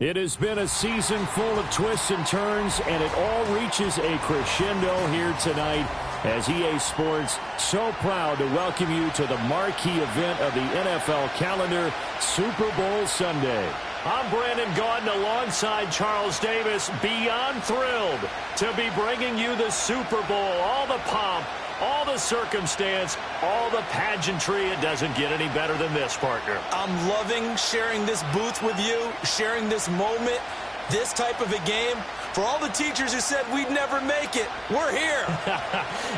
It has been a season full of twists and turns, and it all reaches a crescendo here tonight as EA Sports so proud to welcome you to the marquee event of the NFL calendar, Super Bowl Sunday. I'm Brandon Gaudin alongside Charles Davis, beyond thrilled to be bringing you the Super Bowl, all the pomp, all the circumstance, all the pageantry. It doesn't get any better than this, partner. I'm loving sharing this booth with you, sharing this moment, this type of a game. For all the teachers who said we'd never make it, we're here.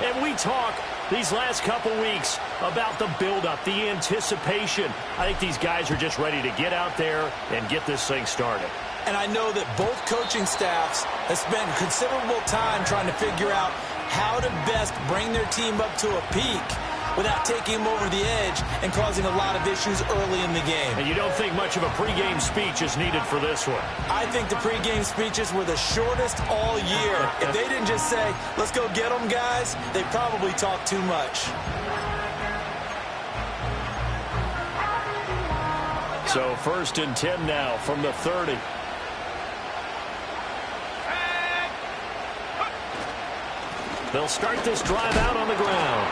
And we talk these last couple weeks about the buildup, the anticipation. I think these guys are just ready to get out there and get this thing started. And I know that both coaching staffs have spent considerable time trying to figure out how to best bring their team up to a peak without taking them over the edge and causing a lot of issues early in the game. And you don't think much of a pregame speech is needed for this one? I think the pregame speeches were the shortest all year. If they didn't just say, let's go get them, guys, they probably talked too much. So 1st and 10 now from the 30. They'll start this drive out on the ground.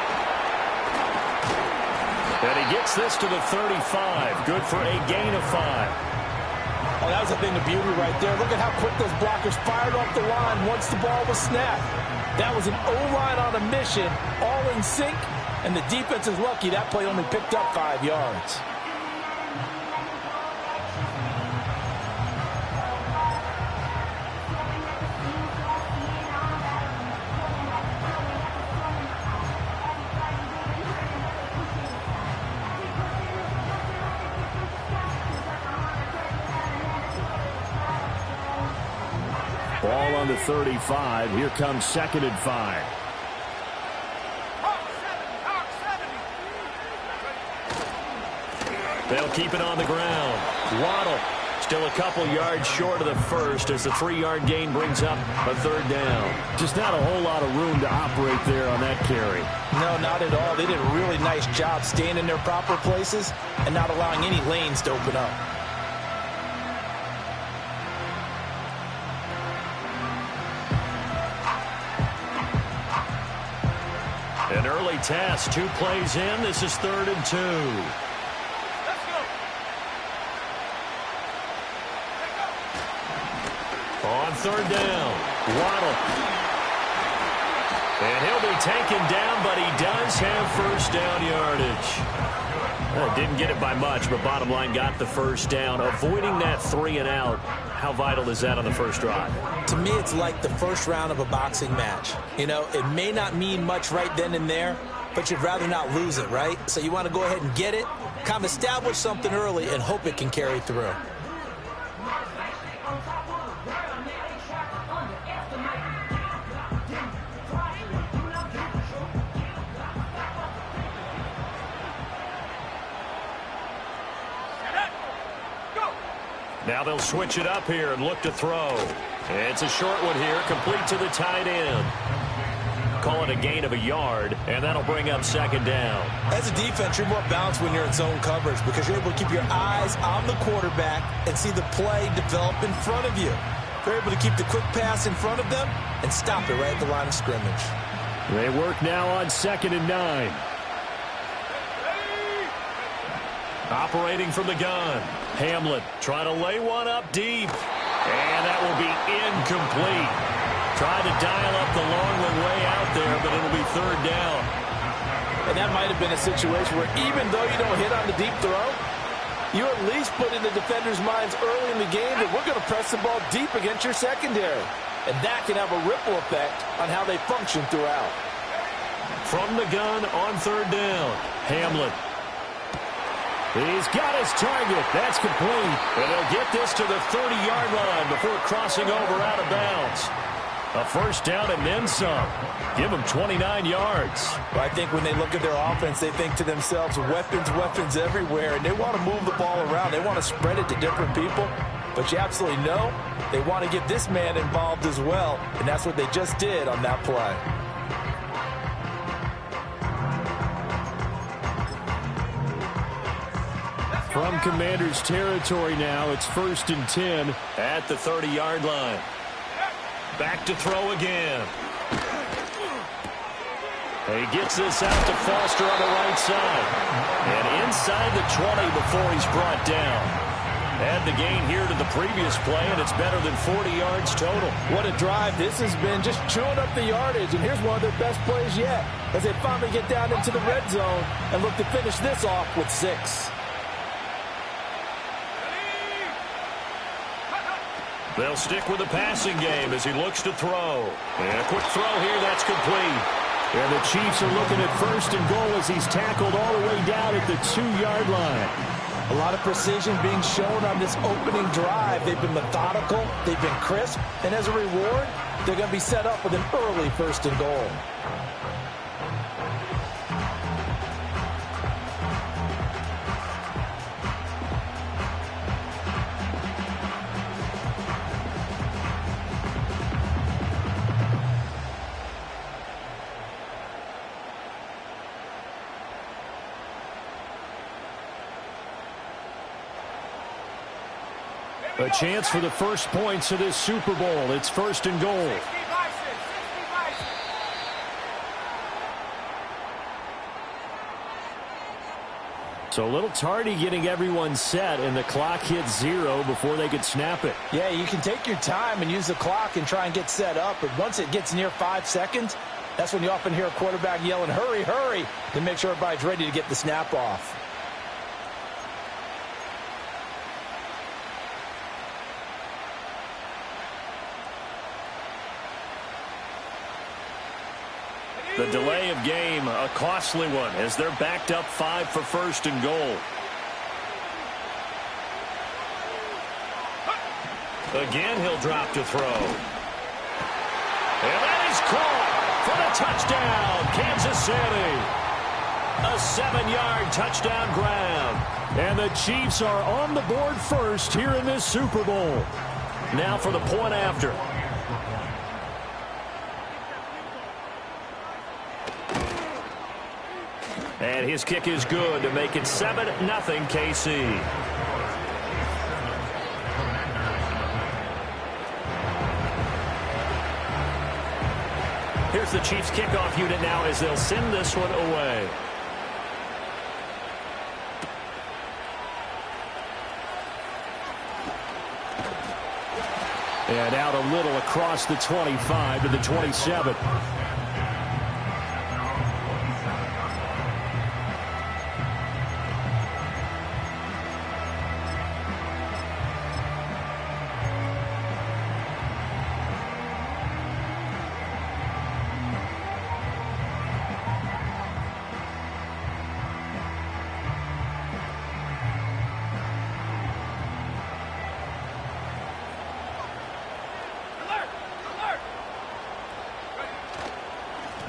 And he gets this to the 35. Good for a gain of 5. Oh, that was a thing of beauty right there. Look at how quick those blockers fired off the line once the ball was snapped. That was an O-line on a mission, all in sync, and the defense is lucky that play only picked up 5 yards. Ball on the 35. Here comes 2nd and 5. They'll keep it on the ground. Waddle still a couple yards short of the first as the 3-yard gain brings up a 3rd down. Just not a whole lot of room to operate there on that carry. No, not at all. They did a really nice job staying in their proper places and not allowing any lanes to open up. An early test, 2 plays in. This is 3rd and 2. Let's go. On 3rd down, Waddle. And he'll be taken down, but he does have 1st down yardage. Didn't get it by much, but bottom line got the 1st down. Avoiding that 3 and out. How vital is that on the first drive? To me, it's like the first round of a boxing match. You know, it may not mean much right then and there, but you'd rather not lose it, right? So you want to go ahead and get it, kind of establish something early, and hope it can carry through. Now they'll switch it up here and look to throw. It's a short one here, complete to the tight end. Call it a gain of a yard, and that'll bring up 2nd down. As a defense, you're more balanced when you're in zone coverage because you're able to keep your eyes on the quarterback and see the play develop in front of you. They're able to keep the quick pass in front of them and stop it right at the line of scrimmage. They work now on 2nd and 9. Operating from the gun. Hamlin trying to lay one up deep. And that will be incomplete. Tried to dial up the long one way out there, but it'll be 3rd down. And that might have been a situation where even though you don't hit on the deep throw, you at least put in the defenders' minds early in the game that we're going to press the ball deep against your secondary. And that can have a ripple effect on how they function throughout. From the gun on 3rd down. Hamlin. He's got his target. That's complete. And he'll get this to the 30-yard line before crossing over out of bounds. A 1st down and then some. Give them 29 yards. Well, I think when they look at their offense, they think to themselves, weapons, weapons everywhere. And they want to move the ball around. They want to spread it to different people. But you absolutely know they want to get this man involved as well. And that's what they just did on that play. From Commander's territory now, it's 1st and 10 at the 30-yard line. Back to throw again. He gets this out to Foster on the right side. And inside the 20 before he's brought down. Add the gain here to the previous play, and it's better than 40 yards total. What a drive this has been, just chewing up the yardage. And here's one of their best plays yet as they finally get down into the red zone and look to finish this off with 6. They'll stick with the passing game as he looks to throw. And a quick throw here, that's complete. And the Chiefs are looking at 1st and goal as he's tackled all the way down at the 2-yard line. A lot of precision being shown on this opening drive. They've been methodical, they've been crisp, and as a reward, they're going to be set up with an early 1st and goal. A chance for the first points of this Super Bowl. It's 1st and goal. So a little tardy getting everyone set, and the clock hits 0 before they could snap it. Yeah, you can take your time and use the clock and try and get set up, but once it gets near 5 seconds, that's when you often hear a quarterback yelling, hurry, hurry, to make sure everybody's ready to get the snap off. The delay of game, a costly one, as they're backed up 5 for 1st and goal. Again, he'll drop to throw. And that is caught for the touchdown, Kansas City. A 7-yard touchdown grab. And the Chiefs are on the board first here in this Super Bowl. Now for the point after. And his kick is good to make it 7-0 KC. Here's the Chiefs kickoff unit now as they'll send this one away. And out a little across the 25 to the 27.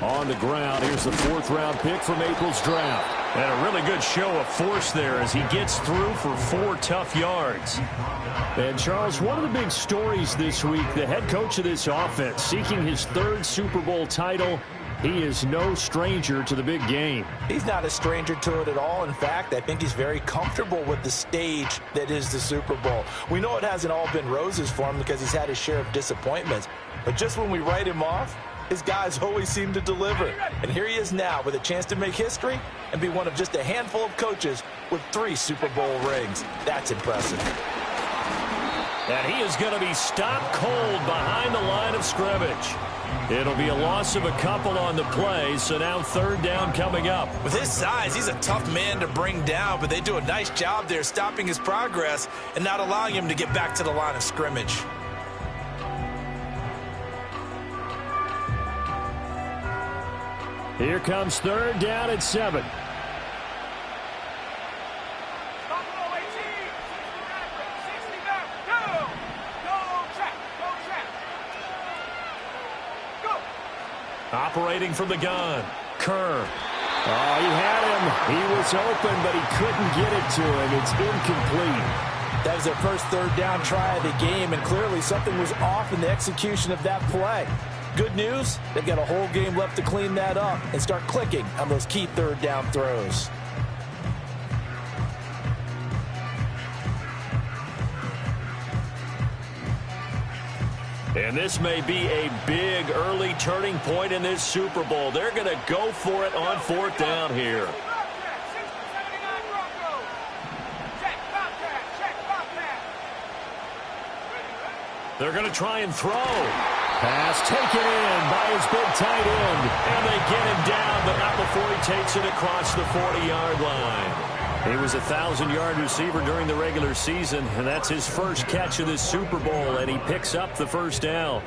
On the ground, here's the 4th-round pick from April's draft. And a really good show of force there as he gets through for 4 tough yards. And, Charles, one of the big stories this week, the head coach of this offense seeking his 3rd Super Bowl title He is no stranger to the big game. He's not a stranger to it at all. In fact, I think he's very comfortable with the stage that is the Super Bowl. We know it hasn't all been roses for him because he's had his share of disappointments. But just when we write him off, his guys always seem to deliver. And here he is now with a chance to make history and be one of just a handful of coaches with 3 Super Bowl rings. That's impressive. And he is going to be stopped cold behind the line of scrimmage. It'll be a loss of a couple on the play, so now 3rd down coming up. With his size, he's a tough man to bring down, but they do a nice job there stopping his progress and not allowing him to get back to the line of scrimmage. Here comes 3rd down at 7. Operating from the gun, Kerr. Oh, he had him. He was open, but he couldn't get it to him. It's incomplete. That was their first 3rd down try of the game, and clearly something was off in the execution of that play. Good news, they've got a whole game left to clean that up and start clicking on those key 3rd down throws. And this may be a big early turning point in this Super Bowl. They're going to go for it on 4th down here. They're going to try and throw. Pass taken in by his big tight end. And they get him down, but not before he takes it across the 40-yard line. He was a 1,000-yard receiver during the regular season, and that's his first catch of this Super Bowl, and he picks up the 1st down.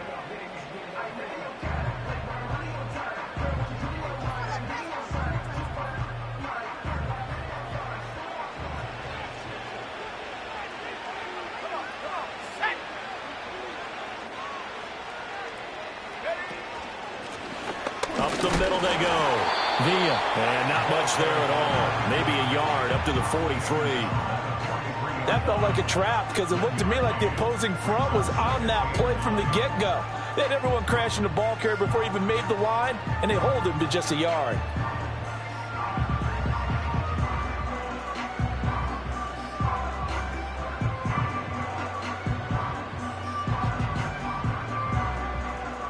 Up the middle they go. Villa. And not much there at all. Maybe a yard up to the 43. That felt like a trap because it looked to me like the opposing front was on that play from the get-go. They had everyone crashing the ball carrier before he even made the line, and they hold him to just a yard.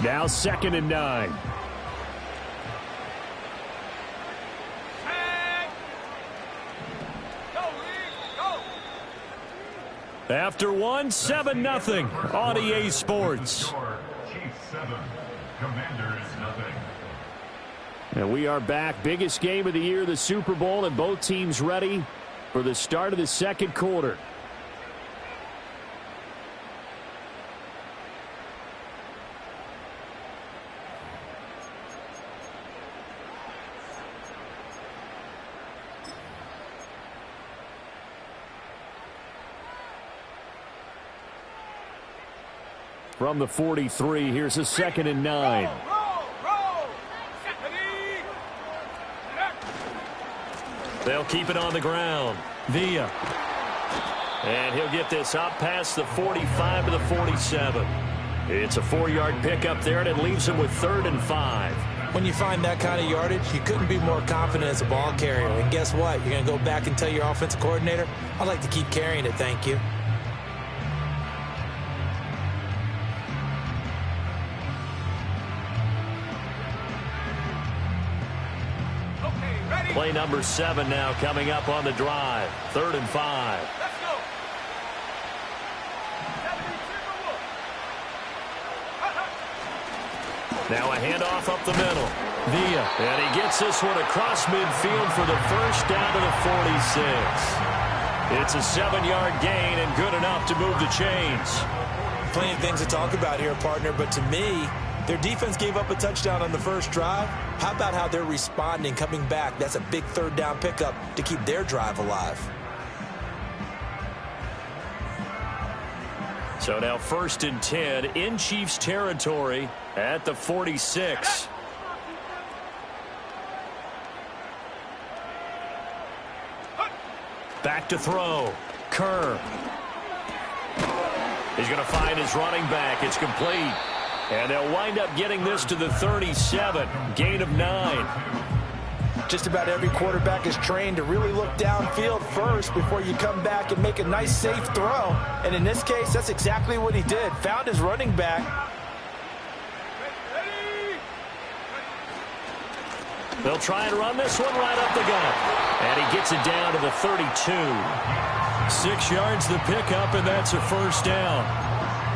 Now 2nd and 9. After 1, 7-0 on EA Sports. And we are back. Biggest game of the year, the Super Bowl, and both teams ready for the start of the 2nd quarter. From the 43, here's a 2nd and 9. They'll keep it on the ground. Villa. And he'll get this up past the 45 to the 47. It's a 4-yard pickup there, and it leaves him with 3rd and 5. When you find that kind of yardage, you couldn't be more confident as a ball carrier. And guess what? You're going to go back and tell your offensive coordinator, I'd like to keep carrying it, thank you. Play number 7 now coming up on the drive. 3rd and 5. Let's go. Now a handoff up the middle. Villa. And he gets this one across midfield for the 1st down to the 46. It's a 7-yard gain and good enough to move the chains. Plenty of things to talk about here, partner, but to me, their defense gave up a touchdown on the first drive. How about how they're responding, coming back? That's a big 3rd down pickup to keep their drive alive. So now 1st and 10 in Chiefs territory at the 46. Back to throw. Kerr. He's going to find his running back. It's complete. And they'll wind up getting this to the 37. Gain of 9. Just about every quarterback is trained to really look downfield first before you come back and make a nice, safe throw. And in this case, that's exactly what he did. Found his running back. They'll try and run this one right up the gut. And he gets it down to the 32. 6 yards the pickup, and that's a first down.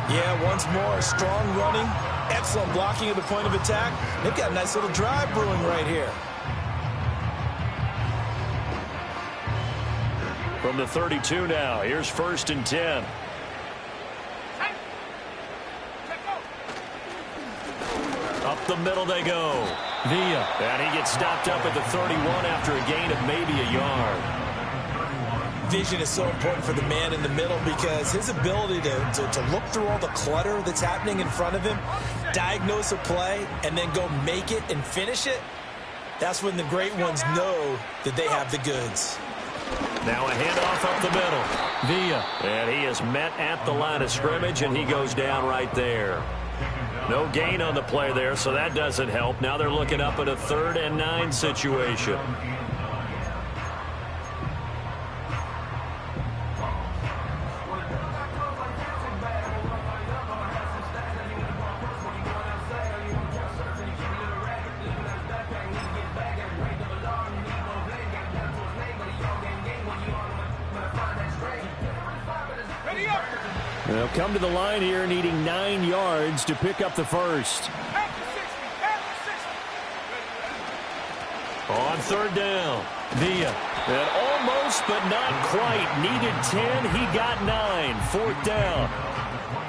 Yeah, once more, strong running, excellent blocking at the point of attack. They've got a nice little drive brewing right here. From the 32 now, here's 1st and 10. Up the middle they go. Villa. And he gets stopped up at the 31 after a gain of maybe a yard. Vision is so important for the man in the middle because his ability to look through all the clutter that's happening in front of him, diagnose a play, and then go make it and finish it, that's when the great ones know that they have the goods. Now a handoff up the middle. Villa. And he is met at the line of scrimmage, and he goes down right there. No gain on the play there, so that doesn't help. Now they're looking up at a 3rd and 9 situation. They'll come to the line here needing 9 yards to pick up the first. On 3rd down, Villa. And almost but not quite. Needed 10, he got 9. 4th down.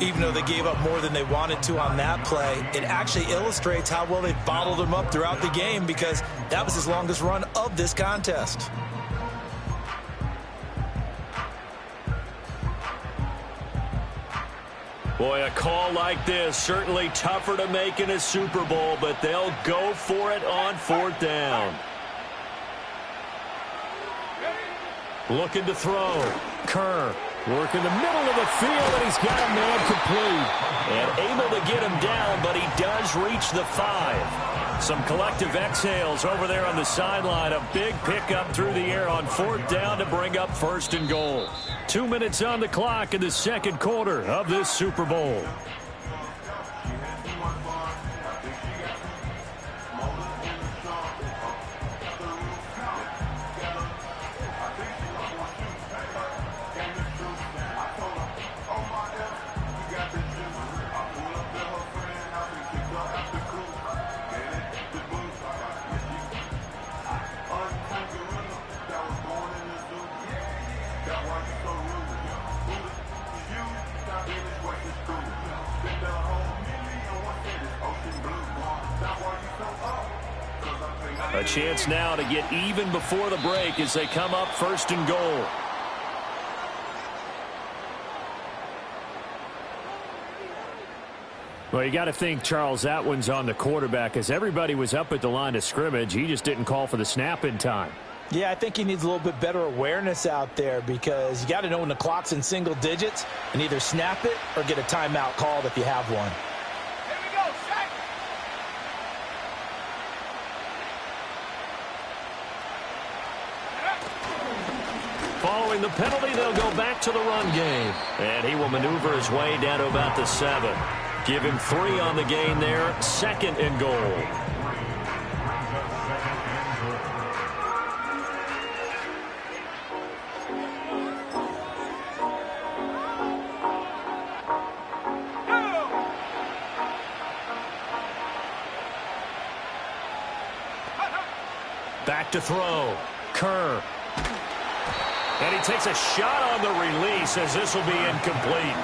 Even though they gave up more than they wanted to on that play, it actually illustrates how well they bottled him up throughout the game because that was his longest run of this contest. Boy, a call like this, certainly tougher to make in a Super Bowl, but they'll go for it on 4th down. Looking to throw. Kerr working the middle of the field, and he's got a man complete. And able to get him down, but he does reach the 5. Some collective exhales over there on the sideline. A big pickup through the air on 4th down to bring up 1st and goal. 2 minutes on the clock in the 2nd quarter of this Super Bowl. A chance now to get even before the break as they come up 1st and goal. Well, you got to think, Charles, that one's on the quarterback as everybody was up at the line of scrimmage. He just didn't call for the snap in time. Yeah, I think he needs a little bit better awareness out there because you got to know when the clock's in single digits and either snap it or get a timeout called if you have one. Following the penalty, they'll go back to the run game. And he will maneuver his way down to about the 7. Give him 3 on the gain there. 2nd and goal. Back to throw. Kerr. And he takes a shot on the release as this will be incomplete.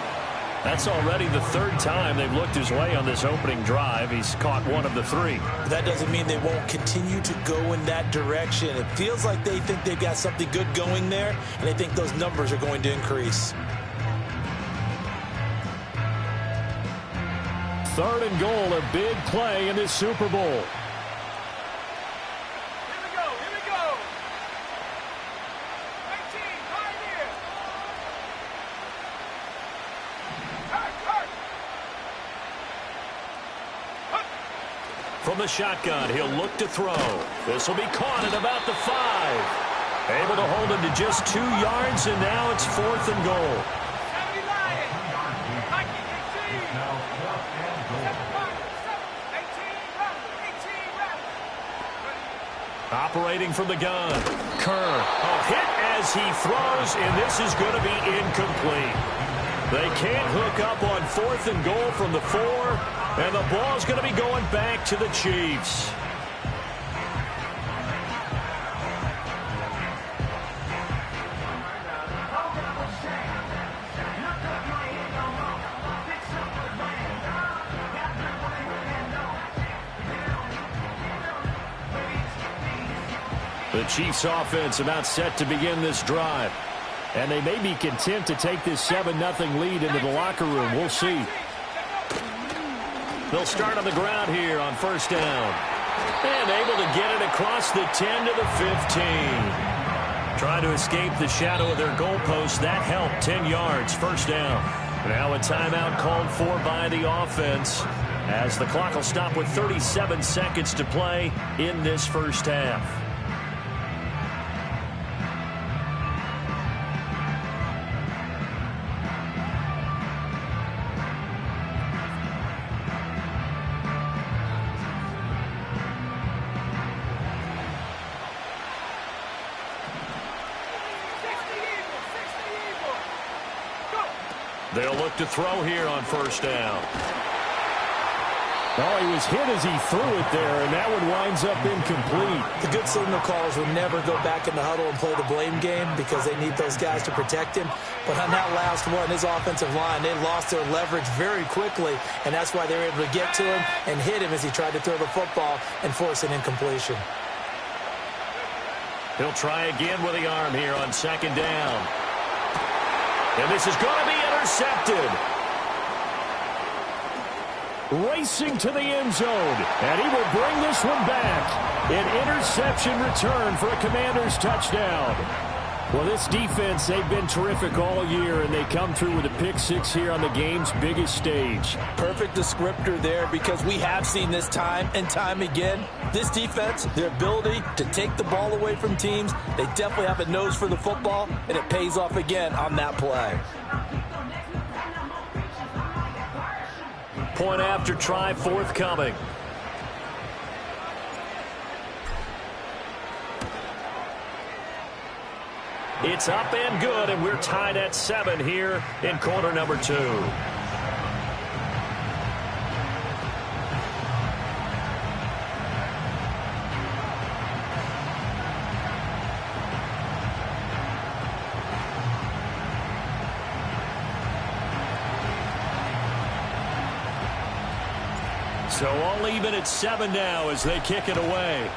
That's already the 3rd time they've looked his way on this opening drive. He's caught 1 of the 3. That doesn't mean they won't continue to go in that direction. It feels like they think they've got something good going there, and they think those numbers are going to increase. 3rd and goal, a big play in this Super Bowl. From the shotgun, he'll look to throw. This will be caught at about the 5. Able to hold him to just 2 yards, and now it's 4th and goal. Operating from the gun. Kerr, hit as he throws, and this is going to be incomplete. They can't hook up on 4th and goal from the 4, and the ball's going to be going back to the Chiefs. The Chiefs offense about set to begin this drive. And they may be content to take this 7-0 lead into the locker room. We'll see. They'll start on the ground here on 1st down. And able to get it across the 10 to the 15. Trying to escape the shadow of their goalpost. That helped. 10 yards. 1st down. Now a timeout called for by the offense, as the clock will stop with 37 seconds to play in this first half. They'll look to throw here on 1st down. Oh, he was hit as he threw it there, and that one winds up incomplete. The good signal callers will never go back in the huddle and play the blame game because they need those guys to protect him. But on that last one, his offensive line, they lost their leverage very quickly, and that's why they were able to get to him and hit him as he tried to throw the football and force an incompletion. He'll try again with the arm here on 2nd down. And this is going to be intercepted. Racing to the end zone, and he will bring this one back. An interception return for a Commanders touchdown. Well, this defense, they've been terrific all year, and they come through with a pick 6 here on the game's biggest stage. Perfect descriptor there, because we have seen this time and time again. This defense, their ability to take the ball away from teams, they definitely have a nose for the football, and it pays off again on that play. Point after try forthcoming. It's up and good, and we're tied at 7 here in quarter number 2. So all even at 7 now as they kick it away.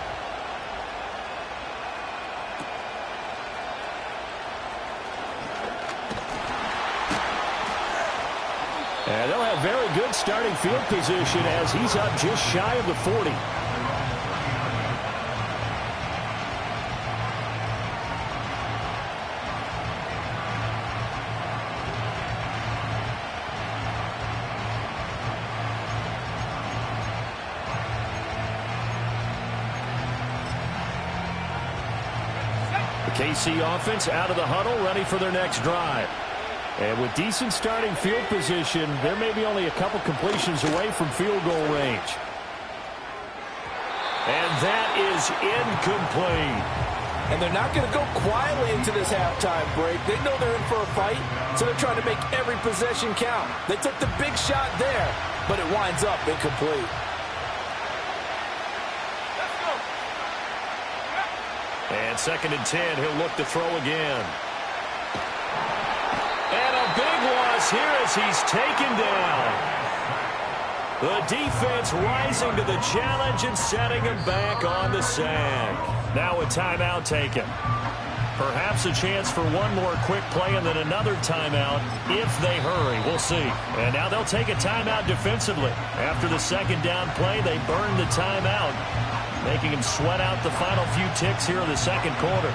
And they'll have very good starting field position as he's up just shy of the 40. The KC offense out of the huddle, ready for their next drive. And with decent starting field position, they're maybe only a couple completions away from field goal range. And that is incomplete. And they're not going to go quietly into this halftime break. They know they're in for a fight, so they're trying to make every possession count. They took the big shot there, but it winds up incomplete. And 2nd and 10, he'll look to throw again. And a big loss here as he's taken down. The defense rising to the challenge and setting him back on the sack. Now a timeout taken. Perhaps a chance for one more quick play and then another timeout if they hurry. We'll see. And now they'll take a timeout defensively. After the 2nd down play, they burn the timeout, making him sweat out the final few ticks here in the 2nd quarter.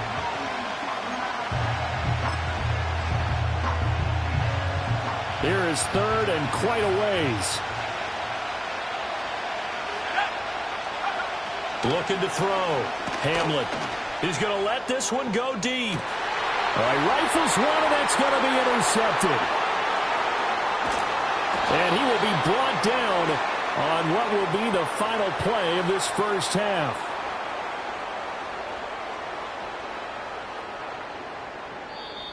Here is 3rd and quite a ways. Looking to throw. Hamlin. He's going to let this one go deep. All right, rifles one, and that's going to be intercepted. And he will be brought down on what will be the final play of this first half.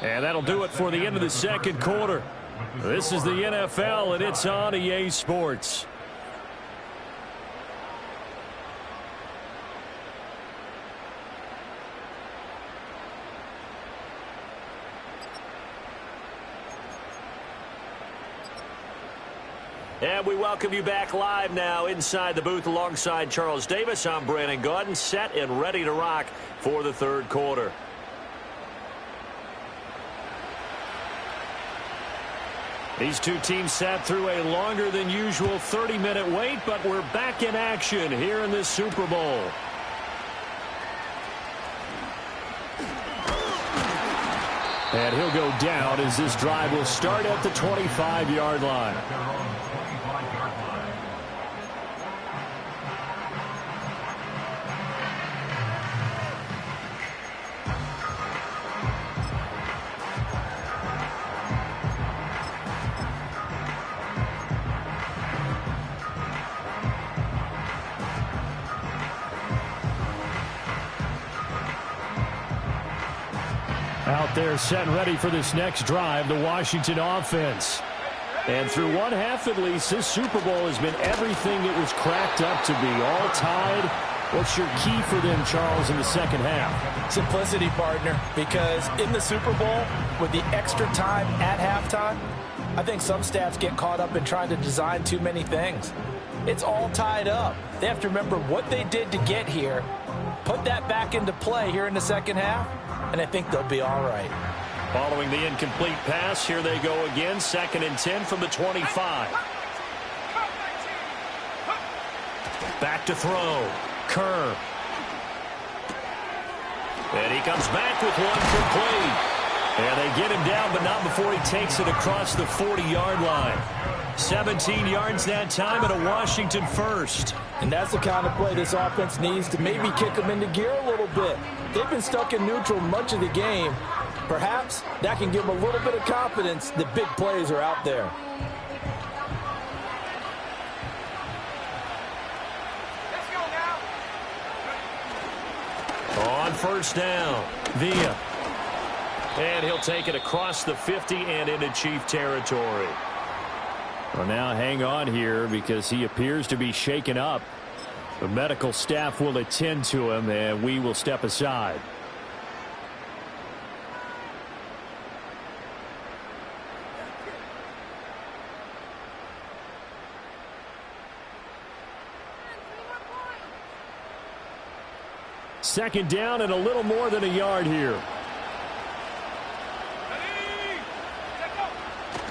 And that'll do it for the end of the second quarter. This is the NFL, and it's on EA Sports. And we welcome you back live now inside the booth alongside Charles Davis. I'm Brandon Gaudin, set and ready to rock for the third quarter. These two teams sat through a longer than usual 30-minute wait, but we're back in action here in this Super Bowl. And he'll go down as this drive will start at the 25-yard line. Out there set and ready for this next drive, the Washington offense. And through one half at least, this Super Bowl has been everything it was cracked up to be. All tied. What's your key for them, Charles, in the second half? Simplicity, partner, because in the Super Bowl, with the extra time at halftime, I think some staffs get caught up in trying to design too many things. It's all tied up. They have to remember what they did to get here, put that back into play here in the second half, and I think they'll be all right. Following the incomplete pass, here they go again. 2nd and 10 from the 25. Back to throw. Kerr. And he comes back with one complete. And they get him down, but not before he takes it across the 40-yard line. 17 yards that time and a Washington first. And that's the kind of play this offense needs to maybe kick them into gear a little bit. They've been stuck in neutral much of the game. Perhaps that can give them a little bit of confidence that big plays are out there. Let's go now. On first down, Villa. And he'll take it across the 50 and into Chief territory. Well, now hang on here because he appears to be shaken up. The medical staff will attend to him, and we will step aside. Second down and a little more than a yard here.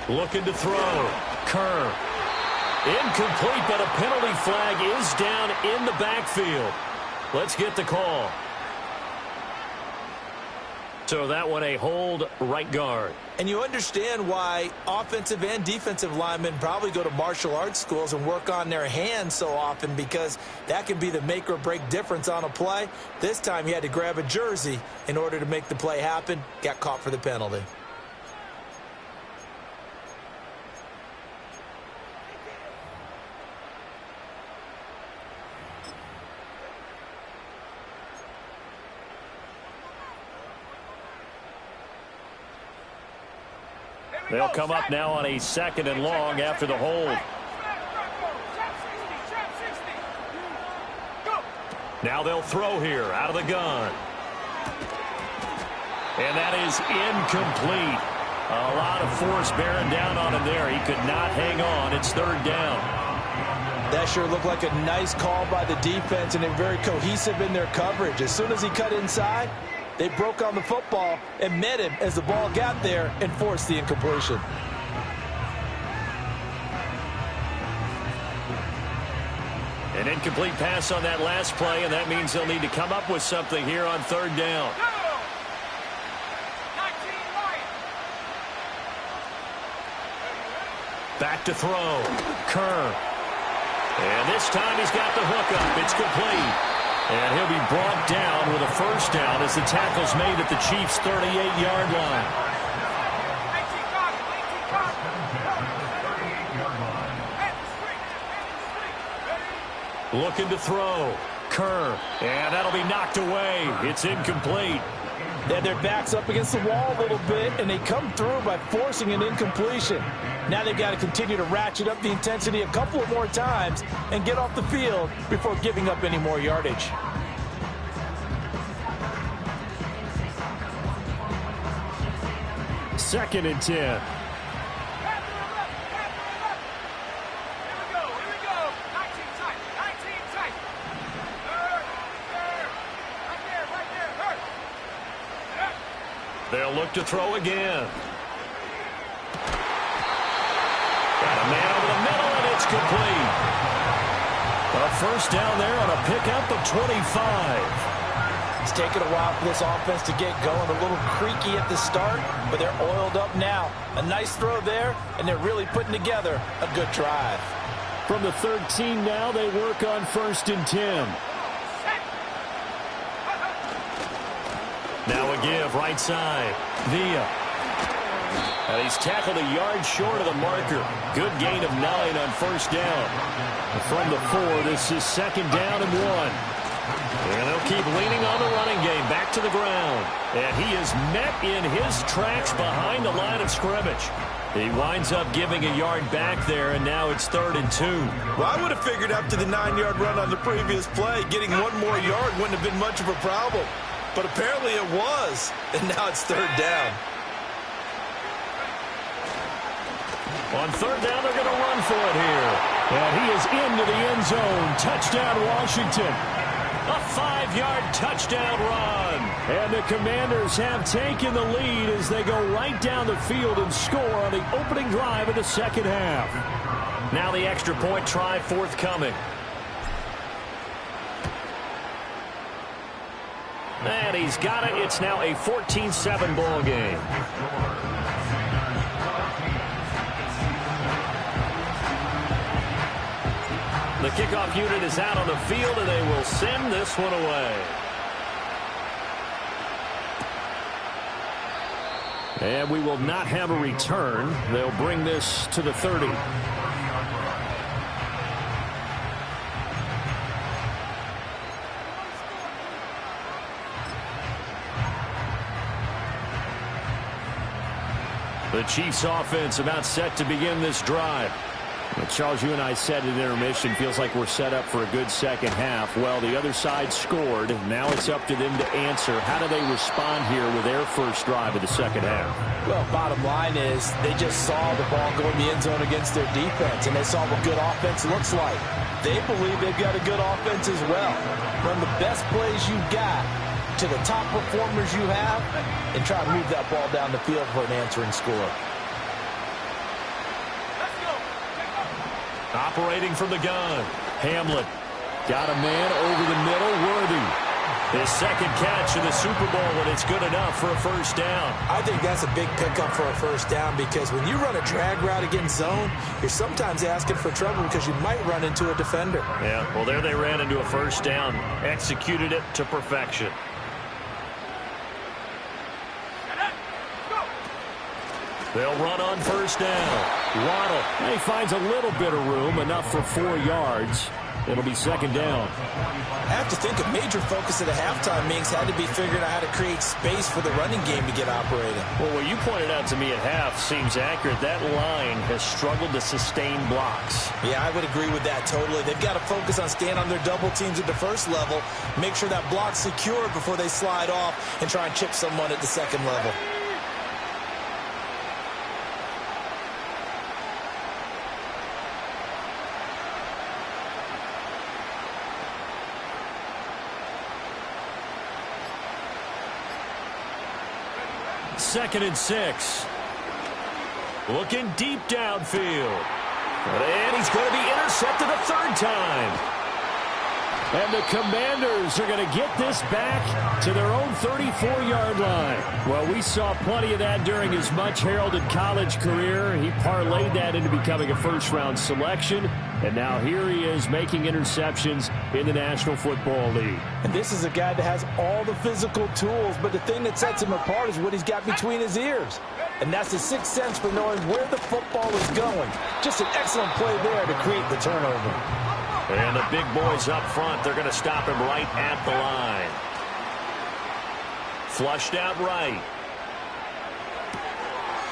Looking to throw. Kerr. Incomplete, but a penalty flag is down in the backfield. Let's get the call. So that one a hold, right guard. And you understand why offensive and defensive linemen probably go to martial arts schools and work on their hands so often, because that can be the make or break difference on a play. This time he had to grab a jersey in order to make the play happen. Got caught for the penalty. They'll come up now on a 2nd and long after the hold. Now they'll throw here out of the gun. And that is incomplete. A lot of force bearing down on him there. He could not hang on. It's 3rd down. That sure looked like a nice call by the defense, and they're very cohesive in their coverage. As soon as he cut inside, they broke on the football and met him as the ball got there and forced the incompletion. An incomplete pass on that last play, and that means they'll need to come up with something here on 3rd down. Back to throw. Kerr. And this time he's got the hook up. It's complete. And he'll be brought down with a first down as the tackle's made at the Chiefs' 38-yard line. Looking to throw. Kerr. And that'll be knocked away. It's incomplete. They had their backs up against the wall a little bit, and they come through by forcing an incompletion. Now they've got to continue to ratchet up the intensity a couple of more times and get off the field before giving up any more yardage. Second and 10. They'll look to throw again. Got a man over the middle, and it's complete. A first down there on a pickup of 25. It's taken a while for this offense to get going. A little creaky at the start, but they're oiled up now. A nice throw there, and they're really putting together a good drive. From the 13 now, they work on first and 10. Now a give, right side. Villa. And he's tackled a yard short of the marker. Good gain of 9 on first down. From the 4, this is second down and 1. And they'll keep leaning on the running game. Back to the ground. And he is met in his tracks behind the line of scrimmage. He winds up giving a yard back there, and now it's 3rd and 2. Well, I would have figured after the 9-yard run on the previous play, getting one more yard wouldn't have been much of a problem. But apparently it was, and now it's 3rd down. On 3rd down, they're going to run for it here. And he is into the end zone. Touchdown, Washington. A 5-yard touchdown run. And the Commanders have taken the lead as they go right down the field and score on the opening drive of the second half. Now the extra point try forthcoming. And he's got it. It's now a 14-7 ball game. The kickoff unit is out on the field, and they will send this one away. And we will not have a return. They'll bring this to the 30. The Chiefs offense about set to begin this drive. Well, Charles, you and I said at intermission, feels like we're set up for a good second half. Well, the other side scored. Now it's up to them to answer. How do they respond here with their first drive of the second half? Well, bottom line is they just saw the ball go in the end zone against their defense, and they saw what good offense looks like. They believe they've got a good offense as well. Run the best plays you've got to the top performers you have and try to move that ball down the field for an answering score. Operating from the gun. Hamlet got a man over the middle. Worthy. His second catch in the Super Bowl, and it's good enough for a first down. I think that's a big pickup for a first down because when you run a drag route against zone, you're sometimes asking for trouble because you might run into a defender. Yeah, well, there they ran into a first down. Executed it to perfection. They'll run on first down. Waddle. He finds a little bit of room, enough for 4 yards. It'll be second down. I have to think a major focus of the halftime meetings had to be figuring out how to create space for the running game to get operating. Well, what you pointed out to me at half seems accurate. That line has struggled to sustain blocks. Yeah, I would agree with that totally. They've got to focus on staying on their double teams at the first level, make sure that block's secure before they slide off and try and chip someone at the second level. Second and 6. Looking deep downfield. And he's going to be intercepted a third time. And the Commanders are going to get this back to their own 34-yard line. Well, we saw plenty of that during his much-heralded college career. He parlayed that into becoming a first-round selection. And now here he is making interceptions in the National Football League. And this is a guy that has all the physical tools, but the thing that sets him apart is what he's got between his ears. And that's the sixth sense for knowing where the football is going. Just an excellent play there to create the turnover. And the big boys up front, they're going to stop him right at the line. Flushed out right.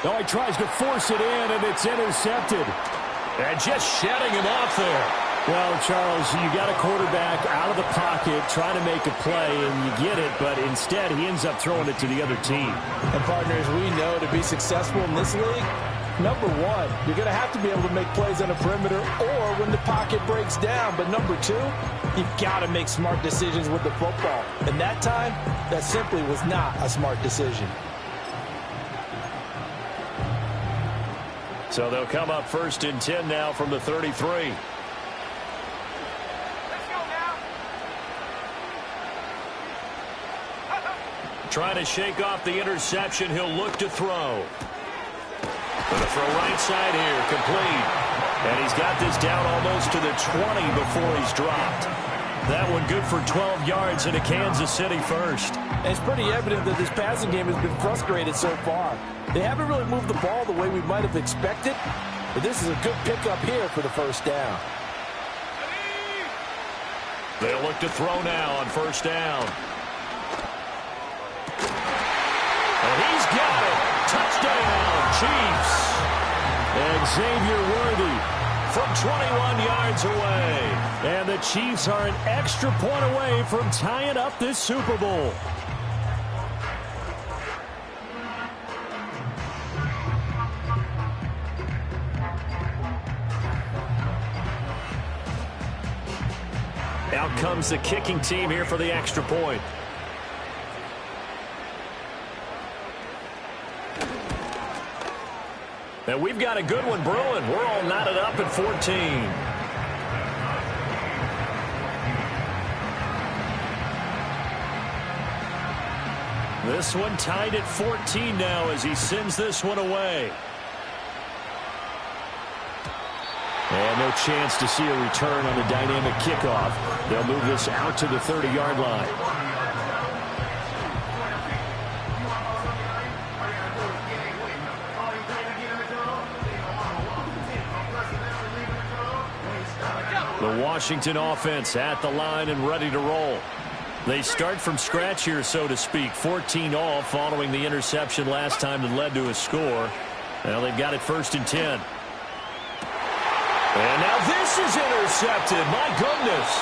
Oh, he tries to force it in, and it's intercepted. And just shedding him off there. Well, Charles, you got a quarterback out of the pocket trying to make a play, and you get it, but instead he ends up throwing it to the other team. And, partners, we know to be successful in this league, number one, you're going to have to be able to make plays on the perimeter or when the pocket breaks down. But number two, you've got to make smart decisions with the football. And that time, that simply was not a smart decision. So they'll come up 1st and 10 now from the 33. Let's go now. Trying to shake off the interception. He'll look to throw. Going to throw right side here. Complete. And he's got this down almost to the 20 before he's dropped. That one good for 12 yards into Kansas City first. And it's pretty evident that this passing game has been frustrated so far. They haven't really moved the ball the way we might have expected, but this is a good pickup here for the first down. They'll look to throw now on 1st down. And he's got it. Touchdown, Chiefs. And Xavier Worthy from 21 yards away. And the Chiefs are an extra point away from tying up this Super Bowl. Out comes the kicking team here for the extra point. And we've got a good one brewing. We're all knotted up at 14. This one tied at 14 now as he sends this one away. And no chance to see a return on the dynamic kickoff. They'll move this out to the 30-yard line. The Washington offense at the line and ready to roll. They start from scratch here, so to speak. 14 all following the interception last time that led to a score. Well, they've got it 1st and 10. And now this is intercepted. My goodness.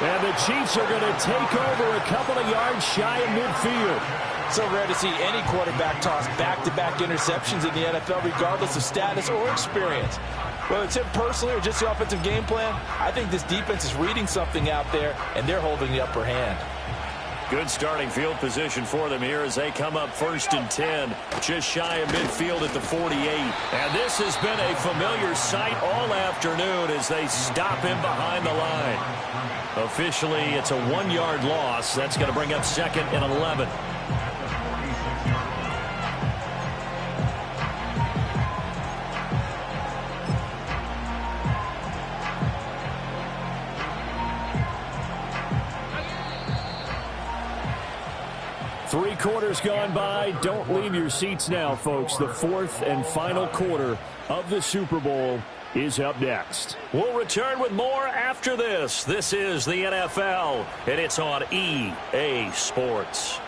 And the Chiefs are going to take over a couple of yards shy of midfield. So rare to see any quarterback toss back-to-back interceptions in the NFL, regardless of status or experience. Whether it's him personally or just the offensive game plan, I think this defense is reading something out there, and they're holding the upper hand. Good starting field position for them here as they come up 1st and 10, just shy of midfield at the 48. And this has been a familiar sight all afternoon as they stop him behind the line. Officially, it's a 1-yard loss. That's going to bring up 2nd and 11. Three quarters gone by. Don't leave your seats now, folks. The 4th and final quarter of the Super Bowl is up next. We'll return with more after this. This is the NFL, and it's on EA Sports.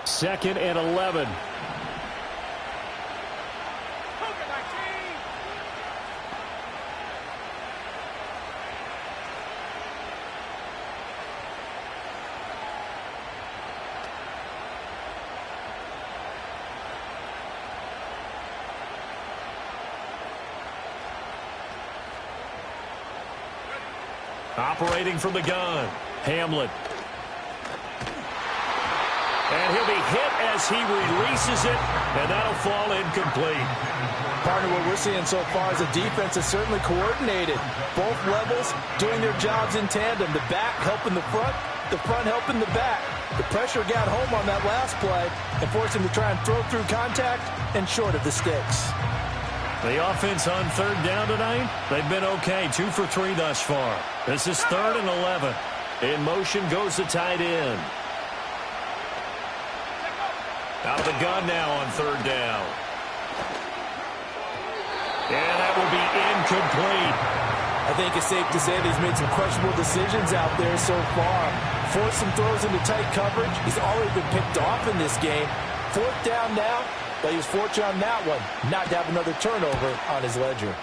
Second and 11. Operating from the gun, Hamlin. And he'll be hit as he releases it, and that'll fall incomplete. Partner, what we're seeing so far is the defense is certainly coordinated. Both levels doing their jobs in tandem. The back helping the front helping the back. The pressure got home on that last play and forced him to try and throw through contact and short of the sticks. The offense on third down tonight, they've been okay. 2 for 3 thus far. This is 3rd and 11. In motion goes the tight end. Out of the gun now on third down. And that will be incomplete. I think it's safe to say that he's made some questionable decisions out there so far. Forced some throws into tight coverage. He's already been picked off in this game. 4th down now, but he was fortunate on that one not to have another turnover on his ledger.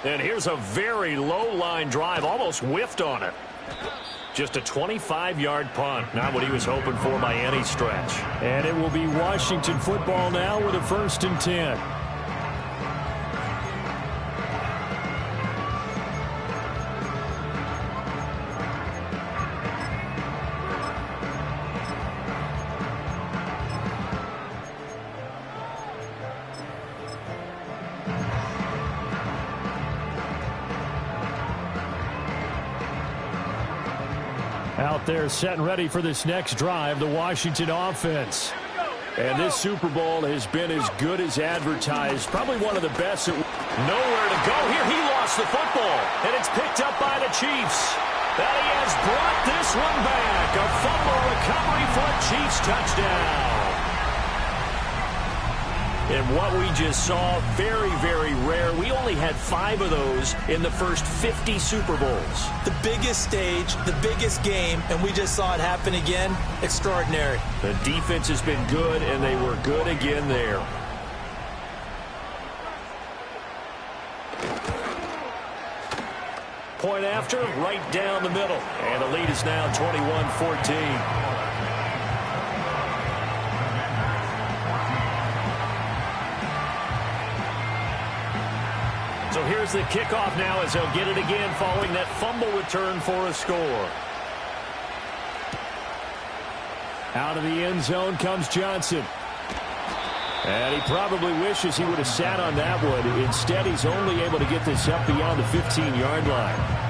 And here's a very low-line drive, almost whiffed on it. Just a 25-yard punt, not what he was hoping for by any stretch. And it will be Washington football now with a 1st and 10. Out there set and ready for this next drive, the Washington offense. And this Super Bowl has been as good as advertised. Probably one of the best. Nowhere to go here. He lost the football, and it's picked up by the Chiefs. And he has brought this one back. A fumble recovery for a Chiefs touchdown. And what we just saw, very, very rare. We only had 5 of those in the first 50 Super Bowls. The biggest stage, the biggest game, and we just saw it happen again. Extraordinary. The defense has been good, and they were good again there. Point after, right down the middle. And the lead is now 21-14. So here's the kickoff now as they'll get it again following that fumble return for a score. Out of the end zone comes Johnson. And he probably wishes he would have sat on that one. Instead, he's only able to get this up beyond the 15-yard line.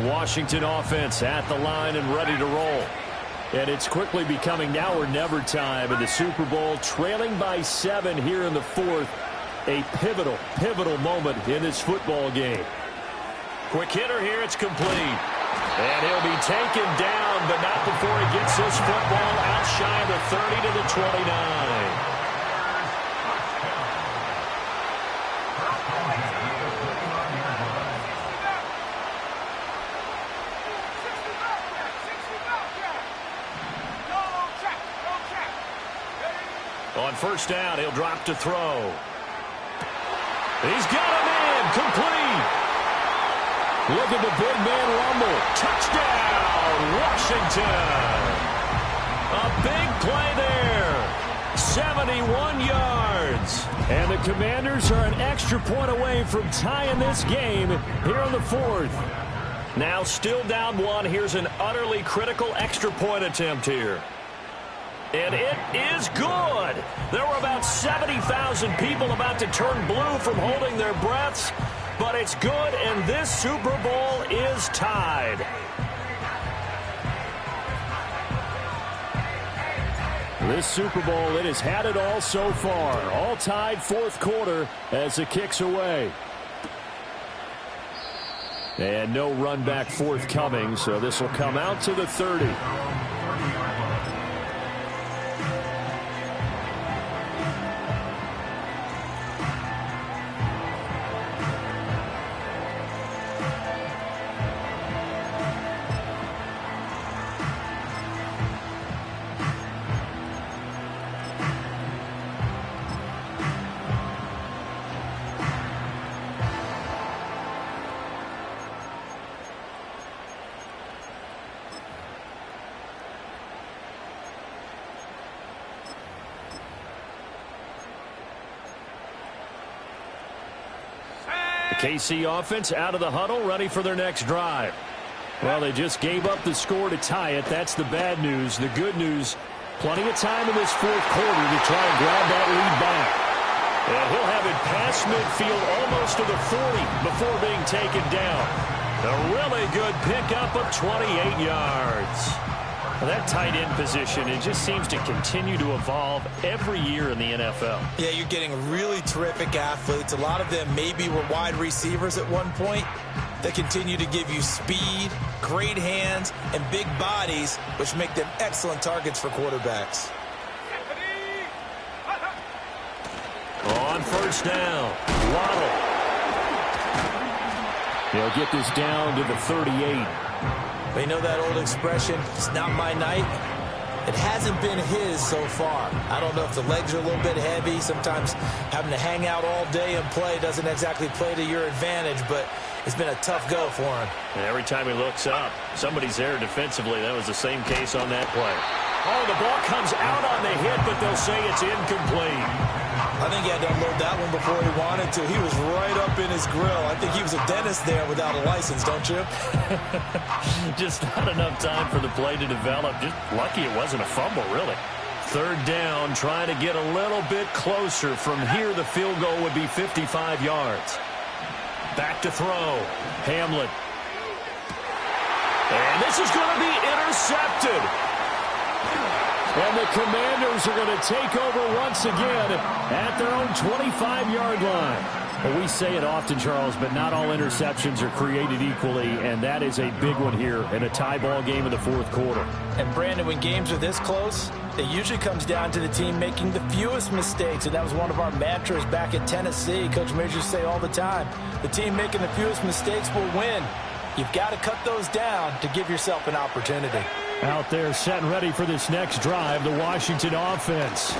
Washington offense at the line and ready to roll. And it's quickly becoming now or never time in the Super Bowl, trailing by 7 here in the 4th. A pivotal moment in this football game. Quick hitter here, it's complete. And he'll be taken down, but not before he gets this football out shy of the 30 to the 29. On first down, he'll drop to throw. He's got a man, complete. Look at the big man rumble. Touchdown, Washington. A big play there. 71 yards. And the Commanders are an extra point away from tying this game here in the 4th. Now still down 1. Here's an utterly critical extra point attempt here. And it is good. There were about 70,000 people about to turn blue from holding their breaths. But it's good, and this Super Bowl is tied. This Super Bowl, it has had it all so far. All tied 4th quarter as it kicks away. And no run back forthcoming, so this will come out to the 30. KC offense out of the huddle, ready for their next drive. Well, they just gave up the score to tie it. That's the bad news. The good news, plenty of time in this fourth quarter to try and grab that lead back. And he'll have it past midfield almost to the 40 before being taken down. A really good pickup of 28 yards. Well, that tight end position, it just seems to continue to evolve every year in the NFL. Yeah, you're getting really terrific athletes. A lot of them maybe were wide receivers at one point. They continue to give you speed, great hands, and big bodies, which make them excellent targets for quarterbacks. On first down, Waddle. They'll get this down to the 38. You know that old expression, it's not my night? It hasn't been his so far. I don't know if the legs are a little bit heavy. Sometimes having to hang out all day and play doesn't exactly play to your advantage, but it's been a tough go for him. And every time he looks up, somebody's there defensively. That was the same case on that play. Oh, the ball comes out on the hit, but they'll say it's incomplete. I think he had to unload that one before he wanted to. He was right up in his grill. I think he was a dentist there without a license, don't you? Just not enough time for the play to develop. Just lucky it wasn't a fumble, really. Third down, trying to get a little bit closer. From here, the field goal would be 55 yards. Back to throw. Hamlin. And this is going to be intercepted. And the Commanders are going to take over once again at their own 25-yard line. Well, we say it often, Charles, but not all interceptions are created equally, and that is a big one here in a tie ball game in the fourth quarter. And, Brandon, when games are this close, it usually comes down to the team making the fewest mistakes, and that was one of our mantras back at Tennessee. Coach Majors say all the time, the team making the fewest mistakes will win. You've got to cut those down to give yourself an opportunity. Out there set and ready for this next drive, the Washington offense.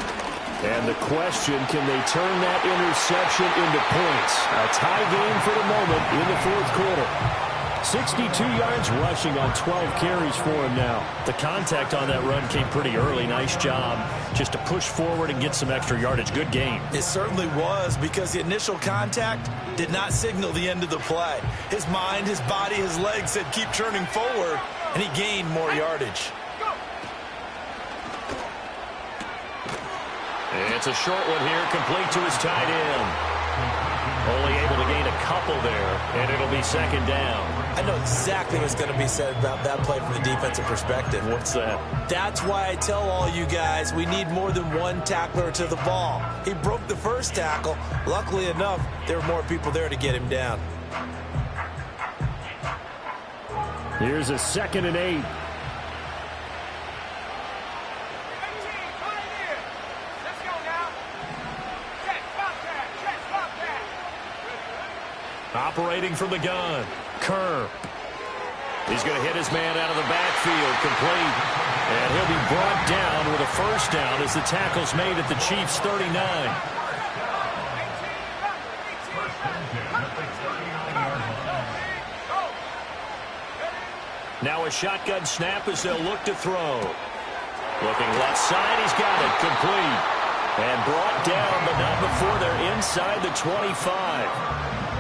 And the question, can they turn that interception into points? A tie game for the moment in the fourth quarter. 62 yards rushing on 12 carries for him now. The contact on that run came pretty early. Nice job just to push forward and get some extra yardage. Good game. It certainly was, because the initial contact did not signal the end of the play. His mind, his body, his legs said keep turning forward, and he gained more yardage. It's a short one here, complete to his tight end. Only able to gain a couple there, and it'll be second down. I know exactly what's going to be said about that play from the defensive perspective. What's that? That's why I tell all you guys we need more than one tackler to the ball. He broke the first tackle. Luckily enough, there were more people there to get him down. Here's a 2nd and 8. Operating from the gun, Kerr. He's going to hit his man out of the backfield, complete. And he'll be brought down with a first down as the tackle's made at the Chiefs' 39. Now a shotgun snap as they'll look to throw. Looking left side, he's got it, complete. And brought down, but not before they're inside the 25.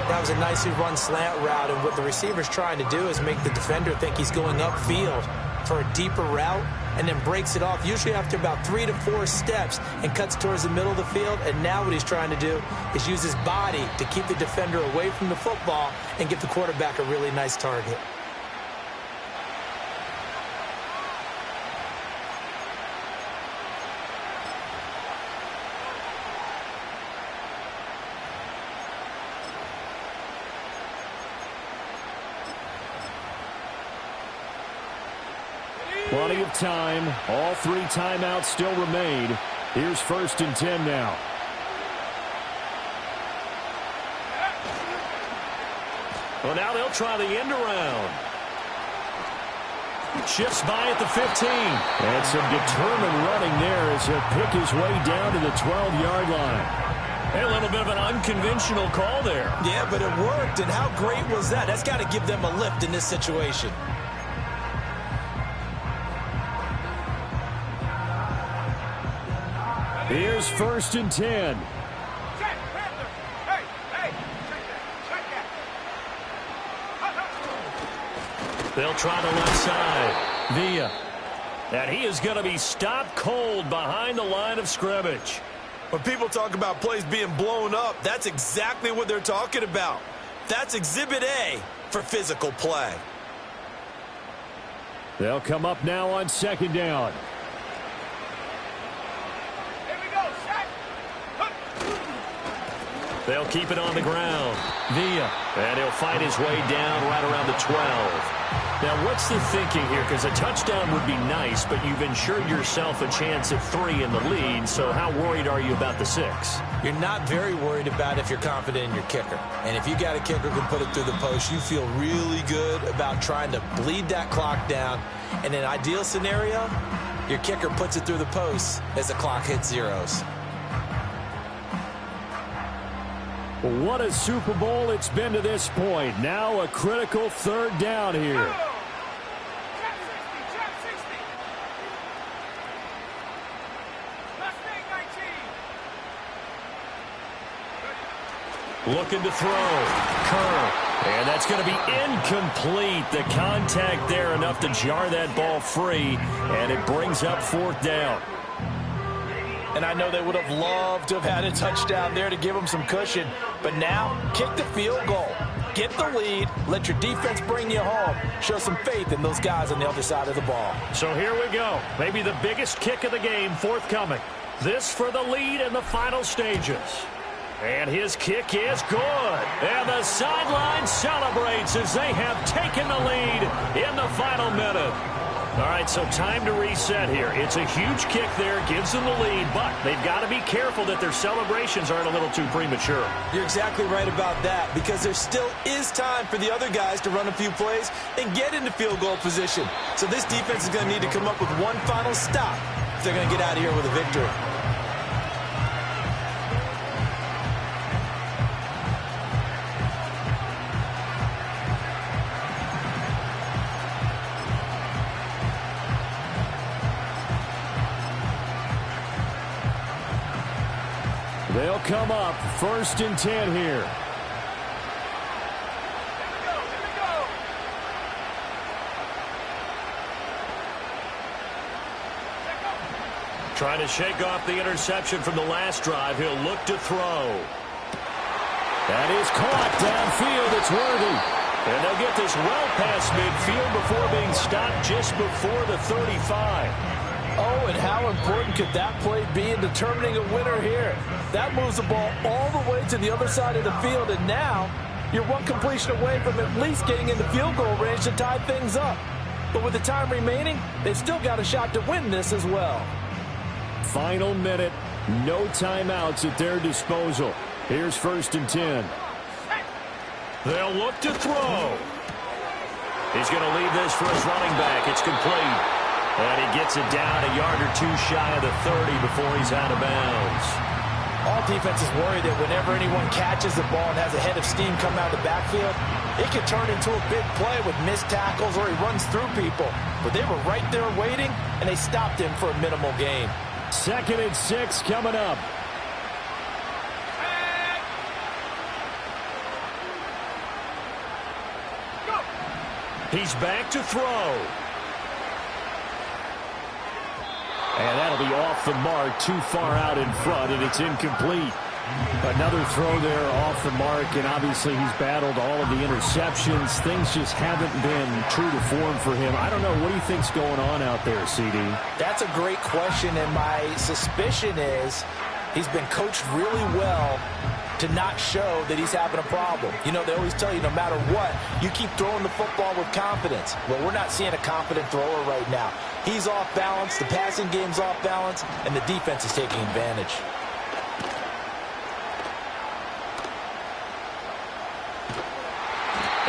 That was a nicely run slant route, and what the receiver's trying to do is make the defender think he's going upfield for a deeper route, and then breaks it off, usually after about 3 to 4 steps, and cuts towards the middle of the field. And now what he's trying to do is use his body to keep the defender away from the football and give the quarterback a really nice target. Plenty of time. All 3 timeouts still remain. Here's 1st and 10 now. Well, now they'll try the end around. Shifts by at the 15. And some determined running there as he'll pick his way down to the 12-yard line. A little bit of an unconventional call there. Yeah, but it worked, and how great was that? That's got to give them a lift in this situation. Here's 1st and 10. They'll try the left side. Villa. And he is going to be stopped cold behind the line of scrimmage. When people talk about plays being blown up, that's exactly what they're talking about. That's Exhibit A for physical play. They'll come up now on second down. Here we go, set. They'll keep it on the ground. Villa. And he'll fight his way down right around the 12. Now, what's the thinking here? Because a touchdown would be nice, but you've ensured yourself a chance at 3 in the lead, so how worried are you about the 6? You're not very worried about if you're confident in your kicker. And if you got a kicker who can put it through the post, you feel really good about trying to bleed that clock down. In an ideal scenario, your kicker puts it through the post as the clock hits zeros. What a Super Bowl it's been to this point. Now a critical third down here. Check 60. Let's make 19. Looking to throw. Kerr. And that's going to be incomplete. The contact there enough to jar that ball free. And it brings up fourth down. And I know they would have loved to have had a touchdown there to give them some cushion. But now, kick the field goal. Get the lead. Let your defense bring you home. Show some faith in those guys on the other side of the ball. So here we go. Maybe the biggest kick of the game forthcoming. This for the lead in the final stages. And his kick is good. And the sideline celebrates as they have taken the lead in the final minute. All right, so time to reset here. It's a huge kick there, gives them the lead, but they've got to be careful that their celebrations aren't a little too premature. You're exactly right about that, because there still is time for the other guys to run a few plays and get into field goal position. So this defense is going to need to come up with one final stop if they're going to get out of here with a victory. They'll come up first and 10 here. Here we go. Trying to shake off the interception from the last drive. He'll look to throw. That is caught downfield. It's Worthy. And they'll get this well past midfield before being stopped just before the 35. Oh, and how important could that play be in determining a winner here? That moves the ball all the way to the other side of the field, and now you're one completion away from at least getting into field goal range to tie things up. But with the time remaining, they've still got a shot to win this as well. Final minute, no timeouts at their disposal. Here's first and 10. They'll look to throw. He's going to leave this for his running back. It's complete. And he gets it down a yard or two shy of the 30 before he's out of bounds. All defenses worry that whenever anyone catches the ball and has a head of steam come out of the backfield, it could turn into a big play with missed tackles or he runs through people. But they were right there waiting, and they stopped him for a minimal gain. 2nd and 6 coming up. He's back to throw. And that'll be off the mark, too far out in front, and it's incomplete. Another throw there off the mark, and obviously he's battled all of the interceptions. Things just haven't been true to form for him. I don't know. What do you think's going on out there, CD? That's a great question, and my suspicion is he's been coached really well to not show that he's having a problem. You know, they always tell you no matter what, you keep throwing the football with confidence. Well, we're not seeing a confident thrower right now. He's off balance, the passing game's off balance, and the defense is taking advantage.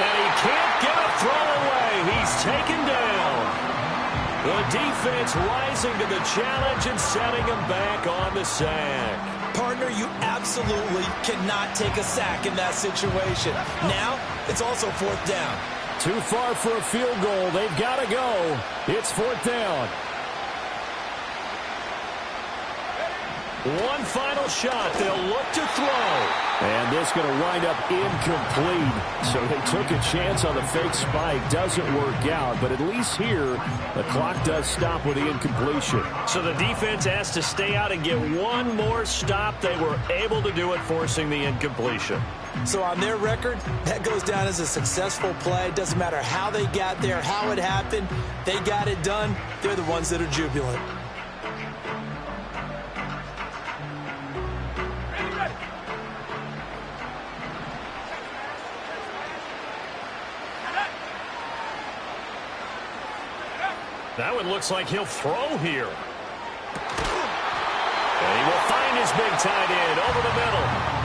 And he can't get a throw away. He's taken down. The defense rising to the challenge and setting him back on the sack. Partner, you absolutely cannot take a sack in that situation. Now, it's also fourth down. Too far for a field goal. They've got to go. It's fourth down. One final shot. They'll look to throw. And this going to wind up incomplete. So they took a chance on the fake spike. Doesn't work out, but at least here, the clock does stop with the incompletion. So the defense has to stay out and get one more stop. They were able to do it, forcing the incompletion. So on their record, that goes down as a successful play. Doesn't matter how they got there, how it happened. They got it done. They're the ones that are jubilant. That one looks like he'll throw here. And he will find his big tight end over the middle.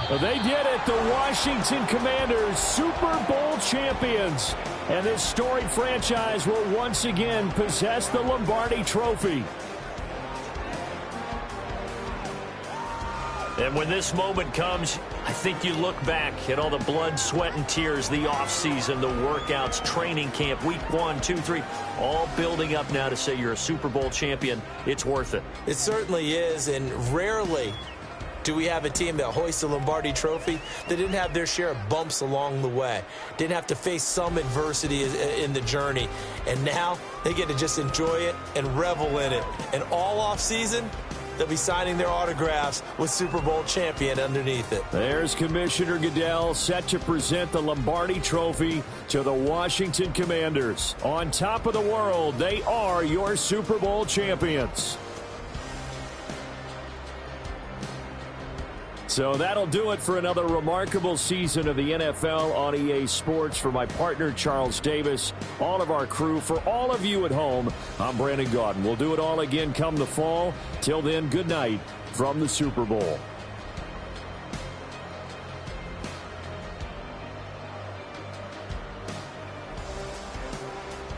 Well, they did it. The Washington Commanders, Super Bowl champions. And this storied franchise will once again possess the Lombardi Trophy. And when this moment comes, I think you look back at all the blood, sweat, and tears, the offseason, the workouts, training camp, week 1, 2, 3, all building up now to say you're a Super Bowl champion. It's worth it. It certainly is, and rarely do we have a team that hoists the Lombardi Trophy that didn't have their share of bumps along the way, didn't have to face some adversity in the journey, and now they get to just enjoy it and revel in it. And all offseason, they'll be signing their autographs with Super Bowl champion underneath it. There's Commissioner Goodell set to present the Lombardi Trophy to the Washington Commanders. On top of the world, they are your Super Bowl champions. So that'll do it for another remarkable season of the NFL on EA Sports. For my partner, Charles Davis, all of our crew, for all of you at home, I'm Brandon Gaudin. We'll do it all again come the fall. Till then, good night from the Super Bowl.